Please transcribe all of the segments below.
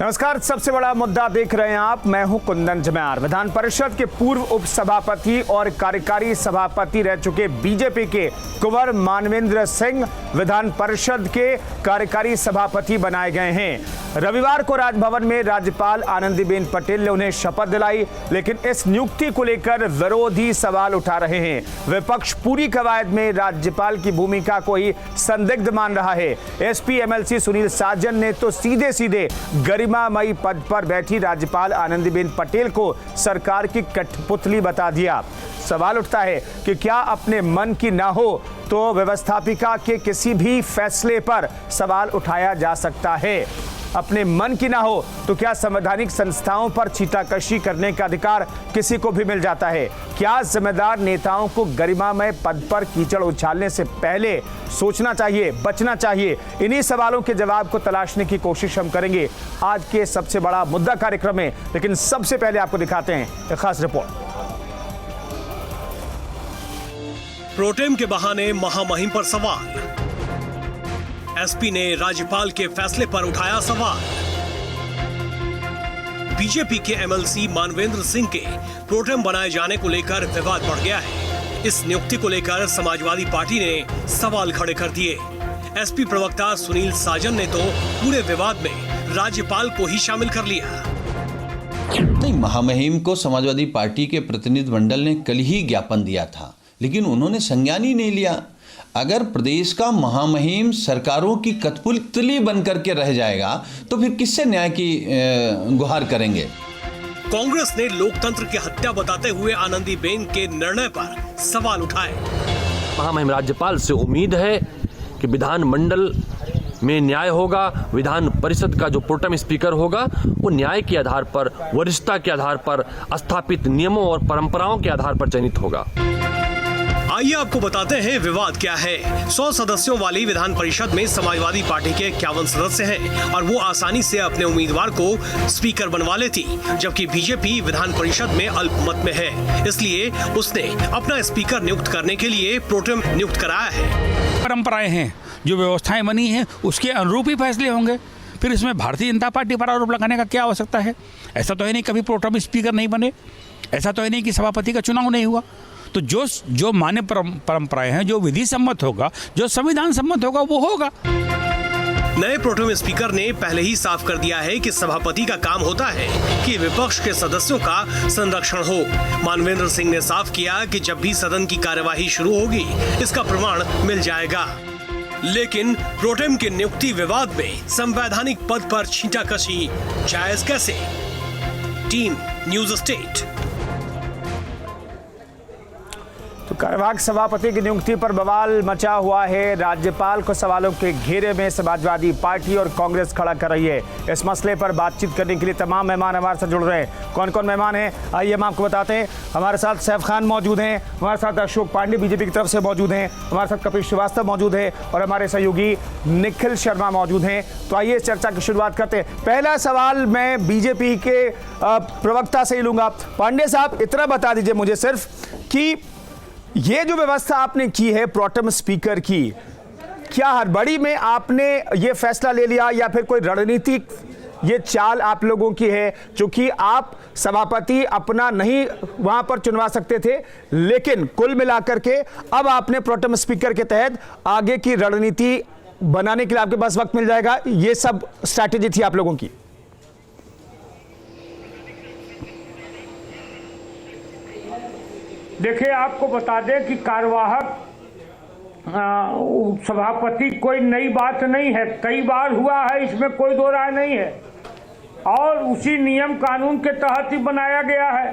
नमस्कार, सबसे बड़ा मुद्दा देख रहे हैं आप। मैं हूं कुंदन जम्यार। विधान परिषद के पूर्व उपसभापति और कार्यकारी सभापति रह चुके बीजेपी के कुंवर मानवेंद्र सिंह विधान परिषद के कार्यकारी सभापति बनाए गए हैं। रविवार को राजभवन में राज्यपाल आनंदीबेन पटेल ने उन्हें शपथ दिलाई, लेकिन इस नियुक्ति को लेकर विरोधी सवाल उठा रहे हैं। विपक्ष पूरी कवायद में राज्यपाल की भूमिका को ही संदिग्ध मान रहा है। एसपी एमएलसी सुनील साजन ने तो सीधे सीधे गरिमामयी पद पर बैठी राज्यपाल आनंदीबेन पटेल को सरकार की कठपुतली बता दिया। सवाल उठता है कि क्या अपने मन की ना हो तो व्यवस्थापिका के किसी भी फैसले पर सवाल उठाया जा सकता है। अपने मन की ना हो तो क्या संवैधानिक संस्थाओं पर छींटाकशी करने का अधिकार किसी को भी मिल जाता है? क्या जिम्मेदार नेताओं को गरिमामय पद पर कीचड़ उछालने से पहले सोचना चाहिए, बचना चाहिए? इन्हीं सवालों के जवाब को तलाशने की कोशिश हम करेंगे आज के सबसे बड़ा मुद्दा कार्यक्रम में। लेकिन सबसे पहले आपको दिखाते हैं एक खास रिपोर्ट। प्रोटेम के बहाने महामहिम पर सवाल। एसपी ने राज्यपाल के फैसले पर उठाया सवाल। बीजेपी के एमएलसी मानवेंद्र सिंह के प्रोटेम बनाए जाने को लेकर विवाद बढ़ गया है। इस नियुक्ति को लेकर समाजवादी पार्टी ने सवाल खड़े कर दिए। एसपी प्रवक्ता सुनील साजन ने तो पूरे विवाद में राज्यपाल को ही शामिल कर लिया। नहीं, महामहिम को समाजवादी पार्टी के प्रतिनिधि मंडल ने कल ही ज्ञापन दिया था, लेकिन उन्होंने संज्ञान ही नहीं लिया। अगर प्रदेश का महामहिम सरकारों की कठपुतली बनकर के रह जाएगा तो फिर किससे न्याय की गुहार करेंगे? कांग्रेस ने लोकतंत्र की हत्या बताते हुए आनंदीबेन के निर्णय पर सवाल उठाए। महामहिम राज्यपाल से उम्मीद है कि विधान मंडल में न्याय होगा। विधान परिषद का जो प्रोटेम स्पीकर होगा वो न्याय के आधार पर, वरिष्ठता के आधार पर, स्थापित नियमों और परंपराओं के आधार पर चयनित होगा। आइए आपको बताते हैं विवाद क्या है। 100 सदस्यों वाली विधान परिषद में समाजवादी पार्टी के 51 सदस्य हैं और वो आसानी से अपने उम्मीदवार को स्पीकर बनवा लेती, जबकि बीजेपी विधान परिषद में अल्पमत में है। इसलिए उसने अपना स्पीकर नियुक्त करने के लिए प्रोटेम नियुक्त कराया है। परंपराएं हैं, जो व्यवस्थाएं बनी हैं उसके अनुरूप ही फैसले होंगे। फिर इसमें भारतीय जनता पार्टी पर आरोप लगाने का क्या आवश्यकता है? ऐसा तो है नहीं कभी प्रोटेम स्पीकर नहीं बने, ऐसा तो है नहीं कि सभापति का चुनाव नहीं हुआ। तो जो मान्य परंपराएं हैं, जो विधि सम्मत होगा, जो संविधान सम्मत होगा, वो होगा। नए प्रोटेम स्पीकर ने पहले ही साफ कर दिया है कि सभापति का काम होता है कि विपक्ष के सदस्यों का संरक्षण हो। मानवेंद्र सिंह ने साफ किया कि जब भी सदन की कार्यवाही शुरू होगी इसका प्रमाण मिल जाएगा। लेकिन प्रोटेम के नियुक्ति विवाद में संवैधानिक पद पर छींटाकशी जायज कैसे? Team news state. तो कार्यवाहक सभापति की नियुक्ति पर बवाल मचा हुआ है। राज्यपाल को सवालों के घेरे में समाजवादी पार्टी और कांग्रेस खड़ा कर रही है। इस मसले पर बातचीत करने के लिए तमाम मेहमान हमारे साथ जुड़ रहे हैं। कौन कौन मेहमान हैं आइए हम आपको बताते हैं। हमारे साथ सैफ खान मौजूद हैं, हमारे साथ अशोक पांडे बीजेपी की तरफ से मौजूद हैं, हमारे साथ कपिल श्रीवास्तव मौजूद है और हमारे सहयोगी निखिल शर्मा मौजूद हैं। तो आइए चर्चा की शुरुआत करते हैं। पहला सवाल मैं बीजेपी के प्रवक्ता से ही लूंगा। पांडे साहब, इतना बता दीजिए मुझे सिर्फ कि ये जो व्यवस्था आपने की है प्रोटेम स्पीकर की, क्या हड़बड़ी में आपने ये फैसला ले लिया या फिर कोई रणनीतिक ये चाल आप लोगों की है? क्योंकि आप सभापति अपना नहीं वहां पर चुनवा सकते थे, लेकिन कुल मिलाकर के अब आपने प्रोटेम स्पीकर के तहत आगे की रणनीति बनाने के लिए आपके पास वक्त मिल जाएगा। ये सब स्ट्रैटेजी थी आप लोगों की? देखिए, आपको बता दें कि कार्यवाहक सभापति कोई नई बात नहीं है, कई बार हुआ है, इसमें कोई दो राय नहीं है और उसी नियम कानून के तहत ही बनाया गया है।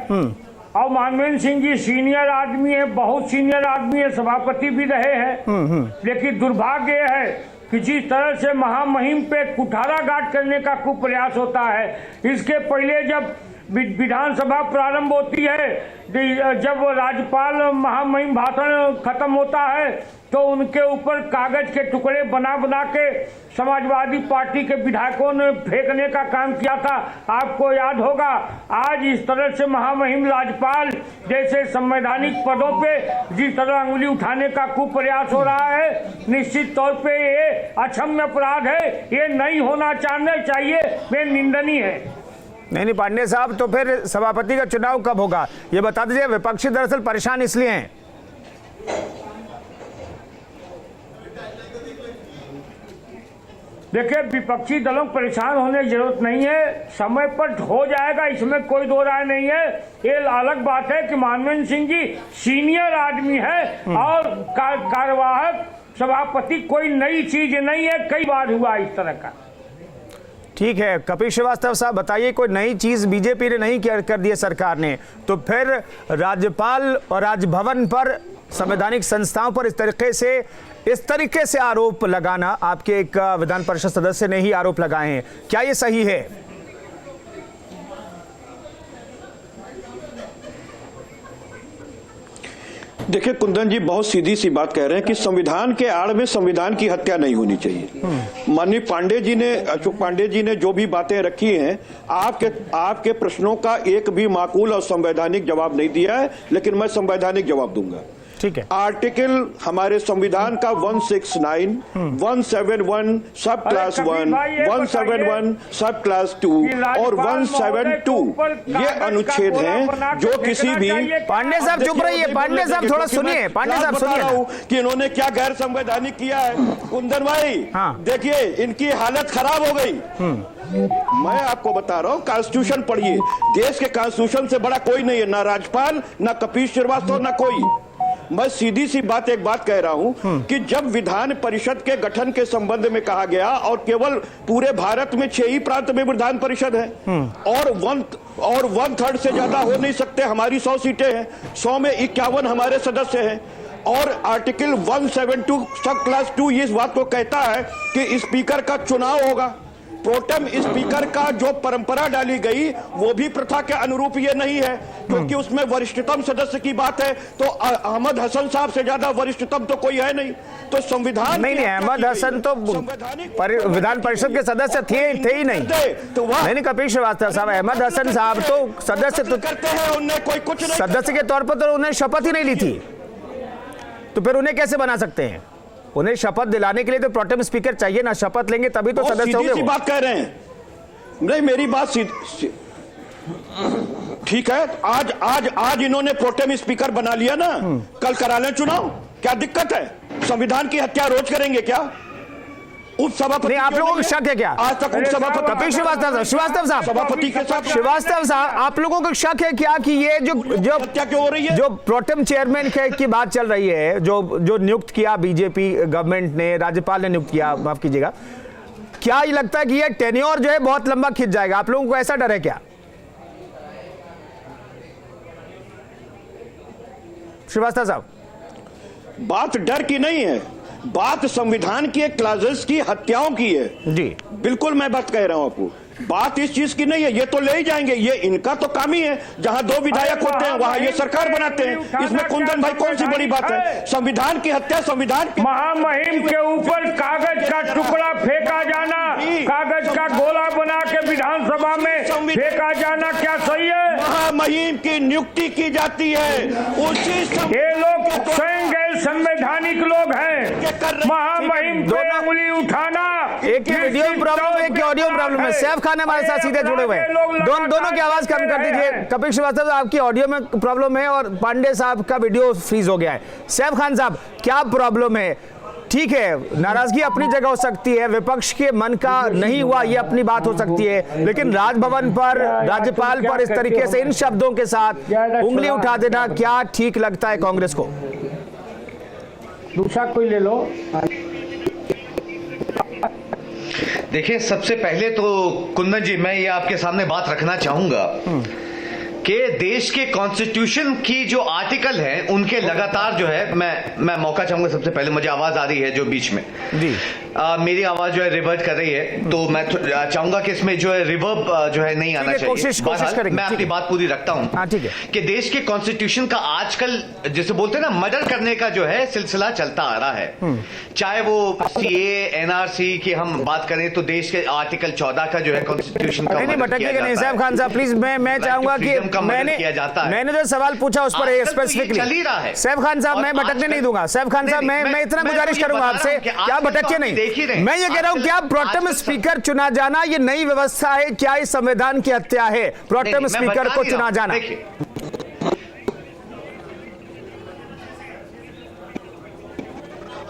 और मानवेंद्र सिंह जी सीनियर आदमी है, बहुत सीनियर आदमी है, सभापति भी रहे हैं। लेकिन दुर्भाग्य है कि जिस तरह से महामहिम पे कुठाराघात करने का कुप्रयास होता है। इसके पहले जब विधानसभा प्रारंभ होती है, जब राज्यपाल महामहिम भाषण खत्म होता है तो उनके ऊपर कागज के टुकड़े बना बना के समाजवादी पार्टी के विधायकों ने फेंकने का काम किया था। आपको याद होगा, आज इस तरह से महामहिम राज्यपाल जैसे संवैधानिक पदों पे जिस तरह अंगुली उठाने का कुप्रयास हो रहा है, निश्चित तौर पे ये अक्षम्य अपराध है, ये नहीं होना चाहिए, ये निंदनीय है। नहीं पांडे साहब, तो फिर सभापति का चुनाव कब होगा ये बता दीजिए। विपक्षी दरअसल परेशान इसलिए हैं। देखिए, विपक्षी दलों को परेशान होने की जरूरत नहीं है, समय पर हो जाएगा, इसमें कोई दो राय नहीं है। ये अलग बात है कि मानवेंद्र सिंह जी सीनियर आदमी है और कार्यवाहक सभापति कोई नई चीज नहीं है, कई बार हुआ इस तरह का। ठीक है, कपिल श्रीवास्तव साहब बताइए, कोई नई चीज बीजेपी ने नहीं कर दी है सरकार ने, तो फिर राज्यपाल और राजभवन पर, संवैधानिक संस्थाओं पर इस तरीके से आरोप लगाना, आपके एक विधान परिषद सदस्य ने ही आरोप लगाए हैं, क्या ये सही है? देखिए कुंदन जी बहुत सीधी सी बात कह रहे हैं कि संविधान के आड़ में संविधान की हत्या नहीं होनी चाहिए। माननीय अशोक पांडे जी ने जो भी बातें रखी हैं, आपके प्रश्नों का एक भी माकूल और संवैधानिक जवाब नहीं दिया है, लेकिन मैं संवैधानिक जवाब दूंगा। ठीक है। आर्टिकल हमारे संविधान का 169, 171 सब क्लास 1, 171 सब क्लास 2 और 172 ये अनुच्छेद हैं जो किसी भी। पांडे साहब चुप रहिए, पांडे साहब थोड़ा सुनिए, पांडे साहब सुनिए कि इन्होंने क्या गैर संवैधानिक किया है। कुंदन भाई देखिए, इनकी हालत खराब हो गई। मैं आपको बता रहा हूँ, कॉन्स्टिट्यूशन पढ़िए, देश के कॉन्स्टिट्यूशन से बड़ा कोई नहीं है, ना राज्यपाल, ना कपिल श्रीवास्तव, ना कोई। मैं सीधी सी एक बात कह रहा हूं कि जब विधान परिषद के गठन के संबंध में कहा गया, और केवल पूरे भारत में 6 ही प्रांत में विधान परिषद है और 1/3 से ज्यादा हो नहीं सकते, हमारी 100 सीटें हैं, 100 में 51 हमारे सदस्य हैं, और आर्टिकल 172 सब क्लास 2 इस बात को कहता है कि स्पीकर का चुनाव होगा। प्रोटेम स्पीकर का जो परंपरा डाली गई वो भी प्रथा के अनुरूप ये नहीं है, क्योंकि उसमें वरिष्ठतम सदस्य की बात है, तो अहमद हसन साहब से ज्यादा वरिष्ठतम तो कोई है नहीं। तो संविधान नहीं, अहमद हसन तो विधान परिषद के सदस्य थे ही नहीं। तो नहीं कपिल श्रीवास्तव साहब, अहमद हसन साहब तो सदस्य तो करते हैं, उनने कोई कुछ नहीं, सदस्य के तौर पर तो उन्हें शपथ ही नहीं ली थी, तो फिर उन्हें कैसे बना सकते हैं? उन्हें शपथ दिलाने के लिए तो प्रोटेम स्पीकर चाहिए ना, शपथ लेंगे तभी तो सदस्य होंगे। सीधी सी बात कह रहे हैं। नहीं, मेरी बात ठीक है, आज इन्होंने प्रोटेम स्पीकर बना लिया ना, कल करा लें चुनाव, क्या दिक्कत है? संविधान की हत्या रोज करेंगे क्या? उपसभापति, आप लोगों को शक है क्या? आज तक उपसभापति कपिल श्रीवास्तव साहब सभापति के साथ श्रीवास्तव साहब, आप लोगों को शक है क्या कि ये जो हत्या क्यों हो रही है? जो प्रोटेम चेयरमैन की बात चल रही है, जो नियुक्त किया बीजेपी गवर्नमेंट ने, राज्यपाल ने नियुक्त किया, माफ कीजिएगा, क्या ये लगता है कि ये टेन्योर जो है बहुत लंबा खिंच जाएगा? आप लोगों को ऐसा डर है क्या श्रीवास्तव साहब? बात डर की नहीं है, बात संविधान की एक क्लाजेस की हत्याओं की है। जी बिल्कुल मैं बात कह रहा हूं आपको, बात इस चीज की नहीं है, ये तो ले ही जाएंगे, ये इनका तो काम ही है, जहां 2 विधायक होते हैं वहां ये सरकार बनाते हैं। इसमें कुंदन भाई कौन सी बड़ी बात है? संविधान की हत्या, संविधान महामहिम के ऊपर कागज का टुकड़ा फेंका जाना, कागज का गोला बना के विधानसभा में फेंका जाना क्या सही है? महामहिम की नियुक्ति की जाती है, उसी ये लोग स्वयं गैर संवैधानिक लोग हैं। महामहिम पे उंगली उठाना, एक वीडियो प्रॉब्लम है, एक ऑडियो प्रॉब्लम है। सैफ खान हमारे साथ सीधे जुड़े हुए हैं, दोनों की आवाज कम कर दीजिए। कपिल श्रीवास्तव आपकी ऑडियो में प्रॉब्लम है और पांडे साहब का वीडियो फ्रीज हो गया है। सैफ खान साहब, क्या प्रॉब्लम है? ठीक है, नाराजगी अपनी जगह हो सकती है, विपक्ष के मन का नहीं हुआ ये अपनी बात हो सकती है, लेकिन राजभवन पर, राज्यपाल पर इस तरीके से इन शब्दों के साथ उंगली उठा देना क्या ठीक लगता है कांग्रेस को? दूसरा कोई ले लो। देखिए, सबसे पहले तो कुंदन जी, मैं ये आपके सामने बात रखना चाहूंगा कि देश के कॉन्स्टिट्यूशन की जो आर्टिकल है उनके लगातार जो है मैं मौका चाहूंगा। सबसे पहले मुझे आवाज आ रही है जो बीच में जी मेरी आवाज जो है रिवर्ट कर रही है, तो मैं चाहूंगा कि इसमें जो है रिवर्ब जो है नहीं आना चाहिए। कोशिश करेंगे। मैं अपनी बात पूरी रखता हूं। हाँ, ठीक है। कि देश के कॉन्स्टिट्यूशन का आजकल जिसे बोलते हैं ना मर्डर करने का जो है सिलसिला चलता आ रहा है। चाहे वो सीए एनआरसी की हम बात करें तो देश के आर्टिकल 14 का जो है कॉन्स्टिट्यूशन का नहीं भटकिएगा नहीं साहब खान साहब प्लीज। मैं चाहूंगा कि मैंने जो सवाल पूछा उस पर स्पेसिफिकली चल ही रहा है। सैफ खान साहब मैं भटकने नहीं दूंगा। सैफ खान साहब मैं इतना गुजारिश करूंगा आपसे, क्या भटकिए नहीं। मैं ये कह रहा हूं क्या प्रोटेम स्पीकर चुना जाना ये नई व्यवस्था है, क्या इस संविधान की हत्या है प्रोटेम स्पीकर को चुना जाना?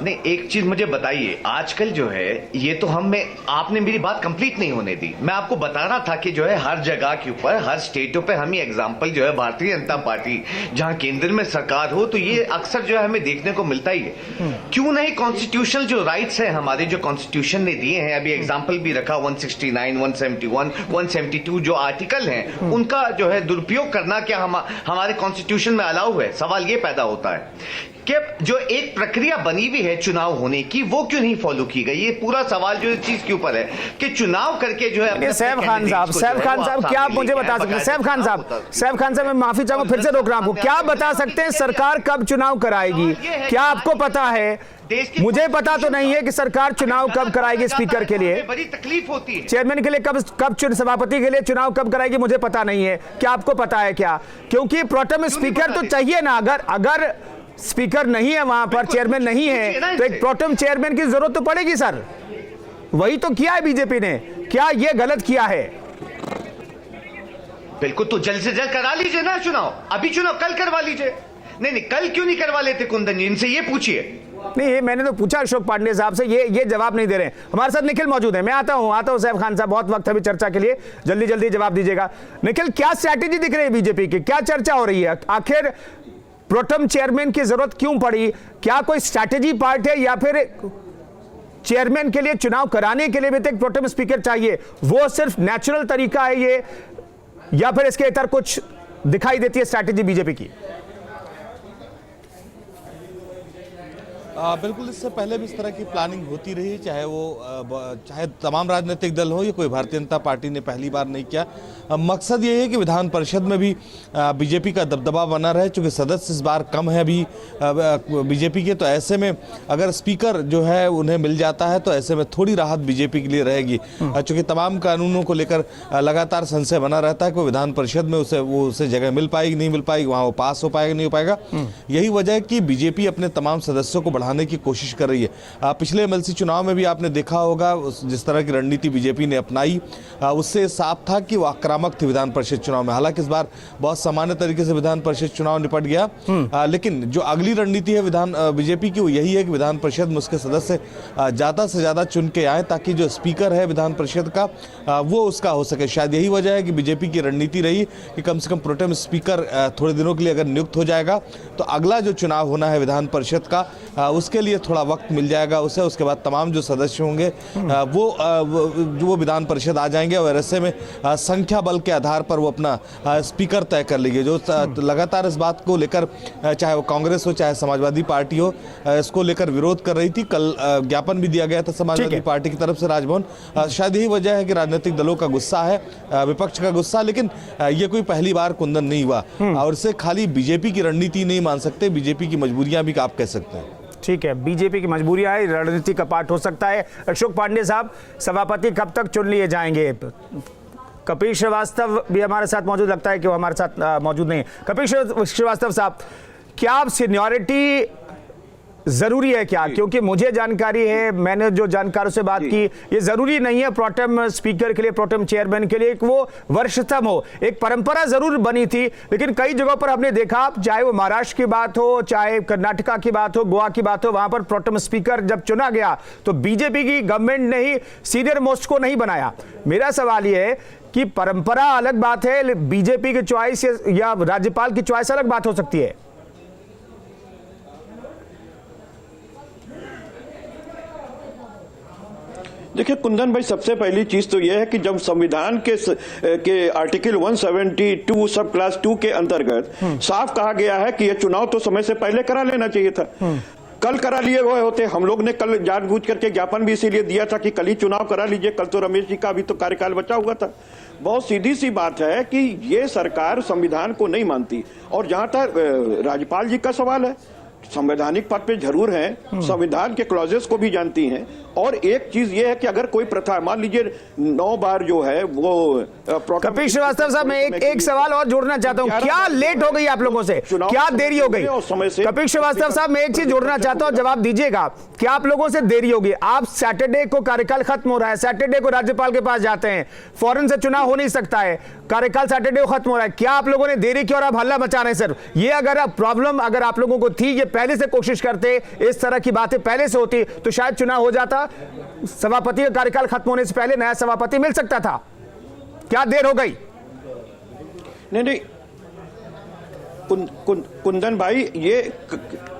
नहीं, एक चीज मुझे बताइए, आजकल जो है ये तो आपने मेरी बात कंप्लीट नहीं होने दी। मैं आपको बता रहा था कि जो है हर जगह के ऊपर हर स्टेटों पे हम ये एग्जांपल जो है भारतीय जनता पार्टी जहां केंद्र में सरकार हो तो ये अक्सर जो है हमें देखने को मिलता ही है। क्यों नहीं कॉन्स्टिट्यूशनल जो राइट्स है हमारे जो कॉन्स्टिट्यूशन ने दिए हैं, अभी एग्जाम्पल भी रखा 169, 171, 172 जो आर्टिकल हैं उनका जो है दुरुपयोग करना क्या हमारे कॉन्स्टिट्यूशन में अलाउ है? सवाल ये पैदा होता है कि जो एक प्रक्रिया बनी हुई है चुनाव होने की वो क्यों नहीं फॉलो की गई? ये पूरा सवाल जो इस चीज के ऊपर है कि चुनाव करके जो है सैफ खान साहब क्या आप मुझे बता सकते हैं? सैफ खान साहब मैं माफी चाहूंगा फिर से रोक रहा हूं। क्या बता सकते हैं सरकार कब चुनाव कराएगी? क्या आपको पता है? मुझे पता तो नहीं है कि सरकार चुनाव कब कराएगी स्पीकर के लिए, बड़ी तकलीफ होती है। चेयरमैन के लिए कब सभापति के लिए चुनाव कब कराएगी मुझे पता नहीं है। क्या आपको पता है क्या? क्योंकि प्रोटेम स्पीकर तो चाहिए ना। अगर स्पीकर नहीं है वहां पर, चेयरमैन नहीं है तो एक प्रोटेम चेयरमैन की जरूरत तो पड़ेगी सर। वही तो किया है बीजेपी ने। क्या ये गलत किया है? बिल्कुल, तो जल्द से जल्द करा लीजिए ना चुनाव। अभी चुनाव कल करवा लीजिए। नहीं कल क्यों नहीं करवा लेते कुंदन जी? इनसे ये पूछिए। नहीं ये मैंने तो पूछा अशोक पांडे साहब से, ये जवाब नहीं दे रहे हैं। हमारे साथ निखिल मौजूद है। मैं आता हूं सैफ खान साहब, बहुत वक्त अभी चर्चा के लिए, जल्दी जवाब दीजिएगा। निखिल क्या स्ट्रैटेजी दिख रही है बीजेपी की? क्या चर्चा हो रही है? आखिर प्रोटेम चेयरमैन की जरूरत क्यों पड़ी? क्या कोई स्ट्रैटेजी पार्ट है या फिर चेयरमैन के लिए चुनाव कराने के लिए भी तो एक प्रोटेम स्पीकर चाहिए? वो सिर्फ नेचुरल तरीका है ये या फिर इसके इतर कुछ दिखाई देती है स्ट्रैटेजी बीजेपी की? बिल्कुल, इससे पहले भी इस तरह की प्लानिंग होती रही, चाहे तमाम राजनीतिक दल हो या कोई भारतीय जनता पार्टी ने पहली बार नहीं किया। मकसद ये है कि विधान परिषद में भी बीजेपी का दबदबा बना रहे, चूँकि सदस्य इस बार कम है अभी बीजेपी के, तो ऐसे में अगर स्पीकर जो है उन्हें मिल जाता है तो ऐसे में थोड़ी राहत बीजेपी के लिए रहेगी। चूँकि तमाम कानूनों को लेकर लगातार संशय बना रहता है कि विधान परिषद में उसे जगह मिल पाएगी नहीं मिल पाएगी, वहाँ वो पास हो पाएगा नहीं हो पाएगा। यही वजह है कि बीजेपी अपने तमाम सदस्यों को बढ़ाने की कोशिश कर रही है। पिछले एमएलसी चुनाव में भी आपने देखा होगा जिस तरह की रणनीति बीजेपी ने अपनाई, उससे साफ था कि वो आक्रामक थी विधान परिषद चुनाव में। हालांकि इस बार बहुत सामान्य तरीके से विधान परिषद चुनाव निपट गया, लेकिन जो अगली रणनीति है बीजेपी की वो यही है कि विधान परिषद में उसके सदस्य ज्यादा से ज्यादा चुन के आए ताकि जो स्पीकर है विधान परिषद का वो उसका हो सके। शायद यही वजह है कि बीजेपी की रणनीति रही कि कम से कम प्रोटेम स्पीकर थोड़े दिनों के लिए अगर नियुक्त हो जाएगा तो अगला जो चुनाव होना है विधान परिषद का उसके लिए थोड़ा वक्त मिल जाएगा उसे। उसके बाद तमाम जो सदस्य होंगे वो विधान परिषद आ जाएंगे और ऐसे में संख्या बल के आधार पर वो अपना स्पीकर तय कर लेंगे। जो लगातार इस बात को लेकर चाहे वो कांग्रेस हो चाहे समाजवादी पार्टी हो इसको लेकर विरोध कर रही थी। कल ज्ञापन भी दिया गया था समाजवादी पार्टी की तरफ से राजभवन। शायद यही वजह है कि राजनीतिक दलों का गुस्सा है, विपक्ष का गुस्सा, लेकिन ये कोई पहली बार कुंदन नहीं हुआ और इसे खाली बीजेपी की रणनीति नहीं मान सकते, बीजेपी की मजबूरियां भी आप कह सकते हैं। ठीक है, बीजेपी की मजबूरियां है, रणनीति का पार्ट हो सकता है। अशोक पांडे साहब, सभापति कब तक चुन लिए जाएंगे? कपिल श्रीवास्तव भी हमारे साथ मौजूद, लगता है कि वो हमारे साथ मौजूद नहीं है। कपिल श्रीवास्तव साहब, क्या आप सीनियरिटी जरूरी है क्या? क्योंकि मुझे जानकारी है, मैंने जो जानकारों से बात की, ये जरूरी नहीं है प्रोटेम स्पीकर के लिए, प्रोटेम चेयरमैन के लिए वो वर्षतम हो। एक परंपरा जरूर बनी थी, लेकिन कई जगहों पर हमने देखा, चाहे वो महाराष्ट्र की बात हो, चाहे कर्नाटका की बात हो, गोवा की बात हो, वहां पर प्रोटेम स्पीकर जब चुना गया तो बीजेपी की गवर्नमेंट ने ही सीनियर मोस्ट को नहीं बनाया। मेरा सवाल यह है कि परंपरा अलग बात है, बीजेपी की चॉइस या राज्यपाल की चॉइस अलग बात हो सकती है। देखिए कुंदन भाई, सबसे पहली चीज तो यह है कि जब संविधान के आर्टिकल 172 सब क्लास 2 के अंतर्गत साफ कहा गया है कि यह चुनाव तो समय से पहले करा लेना चाहिए था, कल करा लिए हुए होते। हम लोग ने कल जानबूझ करके ज्ञापन भी इसीलिए दिया था कि कल ही चुनाव करा लीजिए, कल तो रमेश जी का अभी तो कार्यकाल बचा हुआ था। बहुत सीधी सी बात है कि ये सरकार संविधान को नहीं मानती। और जहां तक राज्यपाल जी का सवाल है, संवैधानिक पद पे जरूर हैं, संविधान के क्लॉजेस को भी जानती हैं। और एक चीज ये है कि अगर कोई प्रथा, मान लीजिए 9 बार जो है वो कपिल श्रीवास्तव साहब, मैं एक सवाल और जोड़ना चाहता हूं। क्या लेट हो गई आप लोगों से, क्या देरी हो गई? कपिल श्रीवास्तव साहब, मैं एक चीज जोड़ना चाहता हूं, जवाब दीजिएगा। क्या आप लोगों से देरी होगी? आप सैटरडे को कार्यकाल खत्म हो रहा है, सैटरडे को राज्यपाल के पास जाते हैं, फौरन से चुनाव हो नहीं सकता है, कार्यकाल सैटरडे को खत्म हो रहा है। क्या आप लोगों ने देरी की और आप हल्ला मचा रहे हैं? सिर्फ ये अगर प्रॉब्लम अगर आप लोगों को थी, ये पहले से कोशिश करते, इस तरह की बातें पहले से होती तो शायद चुनाव हो जाता, सभापति का कार्यकाल खत्म होने से पहले नया सभापति मिल सकता था। क्या देर हो गई? नहीं, कुंदन भाई, ये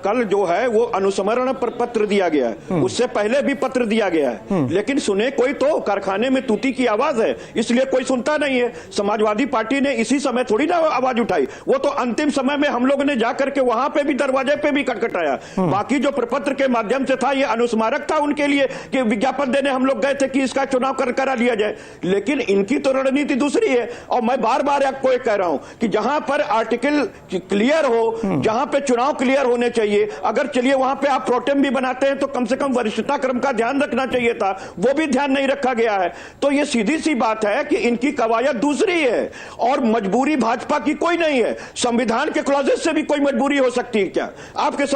कल जो है वो अनुस्मरण पर पत्र दिया गया है, उससे पहले भी पत्र दिया गया है, लेकिन सुने कोई तो कारखाने में तूती की आवाज है, इसलिए कोई सुनता नहीं है। समाजवादी पार्टी ने इसी समय थोड़ी ना आवाज उठाई, वो तो अंतिम समय में हम लोग ने जाकर के वहां पे भी, दरवाजे पे भी खटखटाया। बाकी जो प्रपत्र के माध्यम से था, ये अनुस्मारक था उनके लिए कि विज्ञापन देने हम लोग गए थे कि इसका चुनाव करा लिया जाए। लेकिन इनकी तो रणनीति दूसरी है। और मैं बार बार आपको कह रहा हूं कि जहां पर आर्टिकल क्लियर हो, जहां पे चुनाव क्लियर होने चाहिए, अगर चलिए वहां पे आप प्रोटेम भी बनाते हैं तो कम से कम वरिष्ठता क्रम का ध्यान रखना चाहिए था, वो भी ध्यान नहीं रखा गया है। तो ये सीधी सी बात है कि इनकी कवायद दूसरी है और मजबूरी भाजपा की कोई नहीं है। संविधान के क्लॉजेस से भी कोई मजबूरी हो सकती है क्या? आपके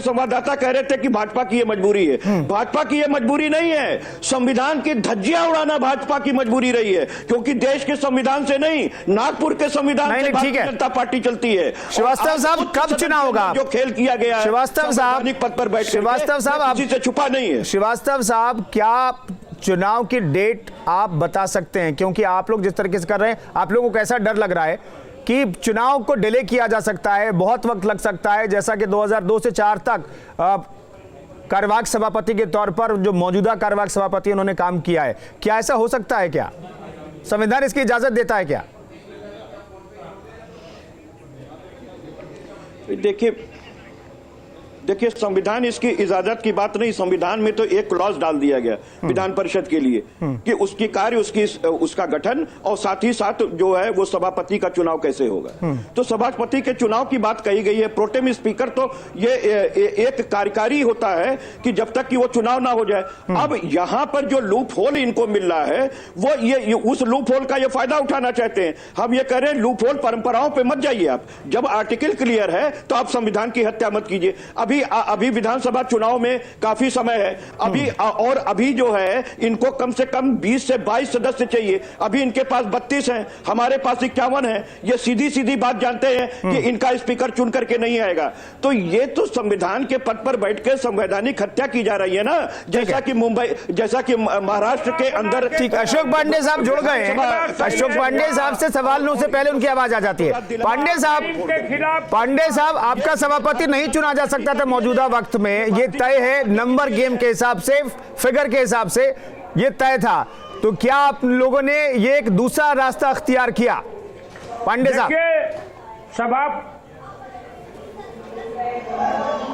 संवाददाता कह रहे थे कि भाजपा की यह मजबूरी है। भाजपा की यह मजबूरी नहीं है, संविधान की धज्जियां उड़ाना भाजपा की मजबूरी रही है, क्योंकि देश के संविधान से नहीं, नागपुर के संविधान से भारतीय जनता पार्टी चलती है। श्रीवास्तव साहब, कब चुनाव होगा? जो खेल किया गया है, श्रीवास्तव साहब पद पर बैठ, श्रीवास्तव साहब किसी से छुपा नहीं है। श्रीवास्तव साहब, क्या चुनाव की डेट आप बता सकते हैं? क्योंकि आप लोग जिस तरीके से कर रहे हैं, आप लोगों को कैसा डर लग रहा है कि चुनाव को डिले किया जा सकता है, बहुत वक्त लग सकता है, जैसा कि 2002 से 4 तक कार्यवाहक सभापति के तौर पर जो मौजूदा कार्यवाहक सभापति उन्होंने काम किया है। क्या ऐसा हो सकता है? क्या संविधान इसकी इजाजत देता है क्या? देखिए, संविधान इसकी इजाजत की बात नहीं, संविधान में तो एक क्लॉज डाल दिया गया विधान परिषद के लिए कि उसकी कार्य, उसका गठन और साथ ही साथ जो है वो सभापति का चुनाव कैसे होगा। तो सभापति के चुनाव की बात कही गई है। प्रोटेम स्पीकर तो ये एक कार्यकारी होता है कि जब तक कि वो चुनाव ना हो जाए। अब यहां पर जो लूप होल इनको मिल रहा है, वो ये उस लूप होल का ये फायदा उठाना चाहते हैं। हम ये कह रहे हैं, लूप होल परंपराओं पर मत जाइए आप। जब आर्टिकल क्लियर है तो आप संविधान की हत्या मत कीजिए। अभी विधानसभा चुनाव में काफी समय है अभी जो है इनको कम से कम 20 से 22 सदस्य चाहिए। अभी इनके पास 32 हैं, हमारे पास 51 है। ये सीधी बात जानते हैं कि इनका स्पीकर चुन करके नहीं आएगा। तो ये तो संविधान के पद पर बैठ के संवैधानिक हत्या की जा रही है ना, जैसा कि महाराष्ट्र के अंदर। ठीक, अशोक पांडे साहब जुड़ गए। अशोक पांडे साहब से सवालों से पहले उनकी आवाज आ जाती है। पांडे साहब, आपका सभापति नहीं चुना जा सकता था मौजूदा वक्त में, ये तय है, नंबर गेम के हिसाब से, फिगर के हिसाब से ये तय था। तो क्या आप लोगों ने ये एक दूसरा रास्ता अख्तियार किया? पांडे साहब,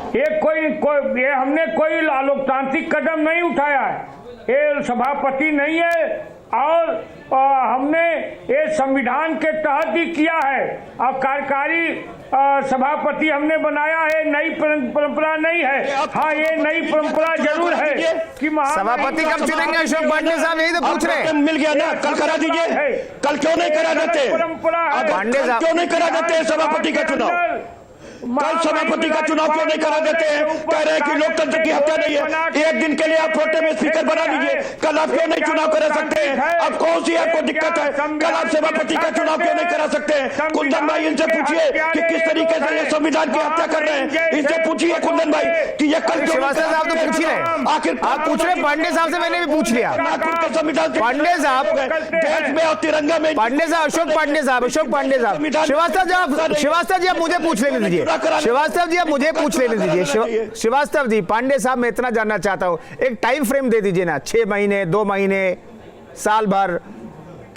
ये हमने कोई लोकतांत्रिक कदम नहीं उठाया है, ये सभापति नहीं है और हमने ये संविधान के तहत ही किया है और कार्यकारी सभापति हमने बनाया है। नई परंपरा नहीं है। हाँ, ये नई परंपरा जरूर है कि सभापति कब चुनेंगे? अशोक पांडे साहब यही तो पूछ रहे हैं। मिल गया ना, कल करा दीजिए। कल क्यों नहीं करा देते? परंपरा पांडे साहब क्यों नहीं करा देते सभापति का चुनाव? कल सभापति का चुनाव क्यों नहीं करा देते हैं? कह रहे हैं कि लोकतंत्र की हत्या नहीं है। एक दिन के लिए आप प्रोटेम स्पीकर बना लीजिए, कल आप क्यों नहीं चुनाव करा सकते हैं? अब कौन सी आपको दिक्कत है? कल आप सभापति का चुनाव क्यों नहीं करा सकते हैं? कुंदन भाई, इनसे पूछिए कि किस तरीके से ये संविधान की हत्या कर रहे हैं। इनसे पूछिए कुंदन भाई कि ये कल श्रीवास्तव साहब तो पूछ ही रहे, आखिर आप पूछ रहे। पांडे साहब से मैंने भी पूछ लिया। नागपुर के संविधान पांडे साहब, देश में और तिरंगा में। पांडे साहब, अशोक पांडे साहब, श्रीवास्तव जी आप मुझे पूछ लेने दीजिए। पूरा कराने। श्रीवास्तव जी, अब मुझे पूछ लेने दीजिए। श्रीवास्तव जी, पांडे साहब, मैं इतना जानना चाहता हूं, एक टाइम फ्रेम दे दीजिए ना, 6 महीने, 2 महीने, साल भर,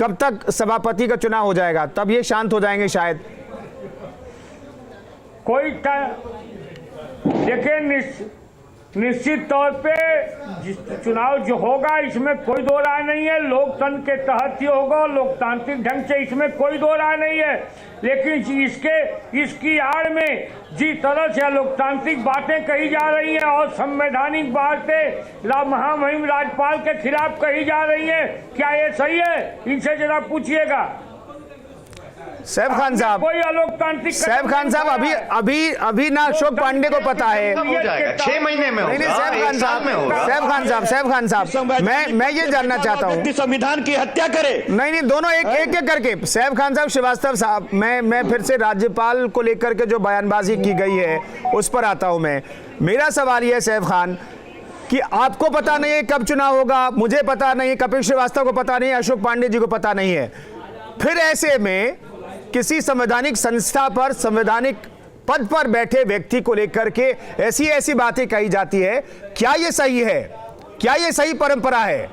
कब तक सभापति का चुनाव हो जाएगा? तब ये शांत हो जाएंगे शायद। कोई देखिए, निश्चित तौर पे चुनाव जो होगा इसमें कोई दो राय नहीं है, लोकतंत्र के तहत ही होगा, लोकतांत्रिक ढंग से, इसमें कोई दो राय नहीं है। लेकिन इसकी आड़ में जिस तरह से लोकतांत्रिक बातें कही जा रही हैं और संवैधानिक बातें महामहिम राज्यपाल के खिलाफ कही जा रही हैं, क्या ये सही है? इनसे जरा पूछिएगा। सैफ खान साहब, कोई अलोकतांत्रिक सैफ खान साहब, अभी ना अशोक पांडे को पता है। हो जाएगा 6 महीने में होगा, नहीं, सैफ खान साहब, मैं ये जानना चाहता हूँ, संविधान की हत्या करे। नहीं, दोनों एक करके, सैफ खान साहब, श्रीवास्तव साहब, मैं फिर से राज्यपाल को लेकर के जो बयानबाजी की गई है उस पर आता हूं। मेरा सवाल यह है सैफ खान कि आपको पता नहीं है कब चुनाव होगा, मुझे पता नहीं है, कपिल श्रीवास्तव को पता नहीं है, अशोक पांडे जी को पता नहीं है। फिर ऐसे में किसी संवैधानिक संस्था पर, संवैधानिक पद पर बैठे व्यक्ति को लेकर के ऐसी बातें कही जाती है, क्या ये सही है? क्या ये सही परंपरा है?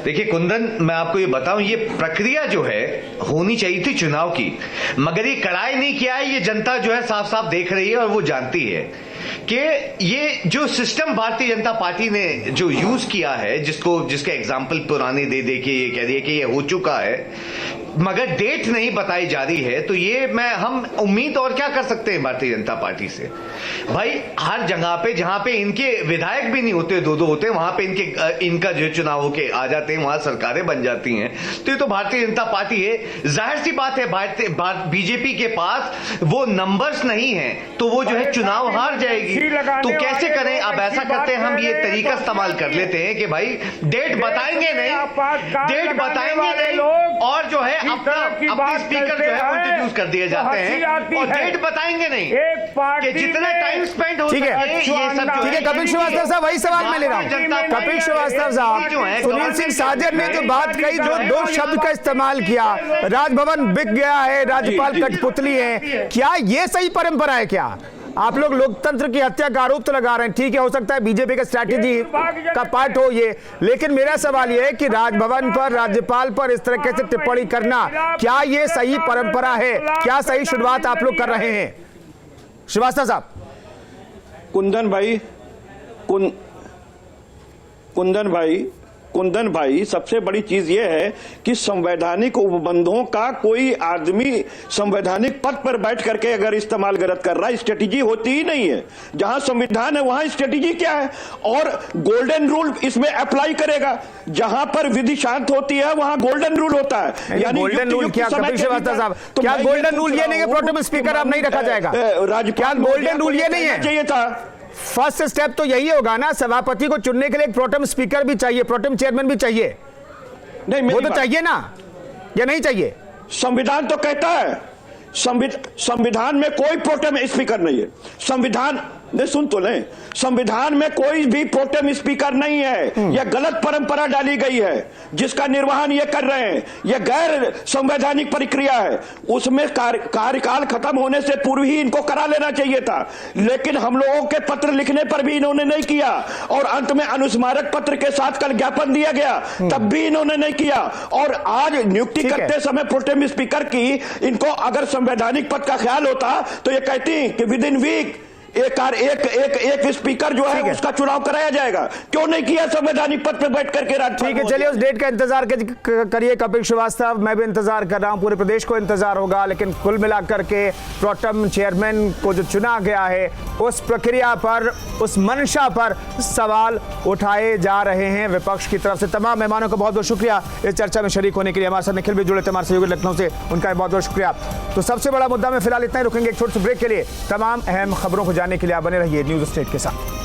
देखिए कुंदन, मैं आपको ये बताऊं, ये प्रक्रिया जो है होनी चाहिए थी चुनाव की, मगर ये कड़ाई नहीं किया है। ये जनता जो है साफ साफ देख रही है और वो जानती है कि ये जो सिस्टम भारतीय जनता पार्टी ने जो यूज किया है, जिसके एग्जाम्पल पुराने दे के ये कह दिए कि ये हो चुका है, मगर डेट नहीं बताई जा रही है, तो ये हम उम्मीद और क्या कर सकते हैं भारतीय जनता पार्टी से? भाई हर जगह पे जहां पे इनके विधायक भी नहीं होते, दो होते, वहां पे इनका जो चुनाव होके आ जाते हैं, वहां सरकारें बन जाती हैं। तो ये तो भारतीय जनता पार्टी है, जाहिर सी बात है बीजेपी के पास वो नंबर्स नहीं है, तो वो जो है चुनाव हार जाएगी। तो कैसे करें? अब ऐसा करते हैं, हम ये तरीका इस्तेमाल कर लेते हैं कि भाई डेट बताएंगे नहीं, और जो है अपने स्पीकर जो है इंट्रोड्यूस कर दिए जाते हैं और डेट बताएंगे नहीं कि जितना टाइम स्पेंड हो सके। ठीक है, कपिल श्रीवास्तव साहब, वही सवाल मैं ले रहा हूं। कपिल श्रीवास्तव साहब, सुनील सिंह साजन ने जो बात कही, जो 2 शब्द का इस्तेमाल किया, राजभवन बिक गया है, राज्यपाल कठपुतली है, क्या ये सही परंपरा है? क्या आप लोग लोकतंत्र की हत्या का आरोप तो लगा रहे हैं, ठीक है, हो सकता है बीजेपी का स्ट्रैटेजी का पार्ट हो ये, लेकिन मेरा सवाल ये है कि राजभवन पर, राज्यपाल पर इस तरीके से टिप्पणी करना, क्या ये सही परंपरा है? क्या सही शुरुआत आप लोग कर रहे हैं? श्रीवास्तव साहब। कुंदन भाई, सबसे बड़ी चीज यह है कि संवैधानिक उपबंधों का कोई आदमी संवैधानिक पद पर बैठ करके अगर इस्तेमाल गलत कर रहा है, स्ट्रेटेजी होती ही नहीं है। जहां संविधान है वहां स्ट्रेटेजी क्या है? और गोल्डन रूल इसमें अप्लाई करेगा। जहां पर विधि शांत होती है वहां गोल्डन रूल होता है। यानी गोल्डन रूल क्या? कपिल श्रीवास्तव साहब, क्या गोल्डन रूल ये नहीं है प्रोटेम स्पीकर अब नहीं रखा जाएगा? क्या गोल्डन रूल ये नहीं है? चाहिए था। फर्स्ट स्टेप तो यही होगा ना, सभापति को चुनने के लिए एक प्रोटेम स्पीकर भी चाहिए, प्रोटेम चेयरमैन भी चाहिए। नहीं, वो तो चाहिए ना, या नहीं चाहिए? संविधान तो कहता है, संविधान में कोई प्रोटेम स्पीकर नहीं है। संविधान ने सुन तो लें, संविधान में कोई भी प्रोटेम स्पीकर नहीं है। यह गलत परंपरा डाली गई है, जिसका निर्वहन ये कर रहे हैं। यह गैर संवैधानिक प्रक्रिया है। उसमें कार्यकाल खत्म होने से पूर्व ही इनको करा लेना चाहिए था, लेकिन हम लोगों के पत्र लिखने पर भी इन्होंने नहीं किया, और अंत में अनुस्मारक पत्र के साथ कल ज्ञापन दिया गया, तब भी इन्होंने नहीं किया। और आज नियुक्ति करते समय प्रोटेम स्पीकर की, इनको अगर संवैधानिक पद का ख्याल होता तो ये कहती कि विद इन वीक एक स्पीकर जो है उसका चुनाव कराया जाएगा। क्यों नहीं किया संवैधानिक पद पे बैठ करके? ठीक है, चलिए उस डेट का इंतजार करिए कपिल श्रीवास्तव, मैं भी इंतजार कर रहा हूं, पूरे प्रदेश को इंतजार होगा। लेकिन कुल मिलाकर के प्रोटेम चेयरमैन को जो चुना गया है, उस प्रक्रिया पर, उस मंशा पर सवाल उठाए जा रहे हैं विपक्ष की तरफ से। तमाम मेहमानों का बहुत बहुत शुक्रिया इस चर्चा में शरीक होने के लिए। हमारे साथ निखिल भी जुड़े थे हमारे सहयोगी लखनऊ से, उनका बहुत बहुत शुक्रिया। तो सबसे बड़ा मुद्दा में फिलहाल इतना ही, रुकेंगे एक छोटे से ब्रेक के लिए। तमाम अहम खबरों को जानने के लिए आप बने रहिए न्यूज़ स्टेट के साथ।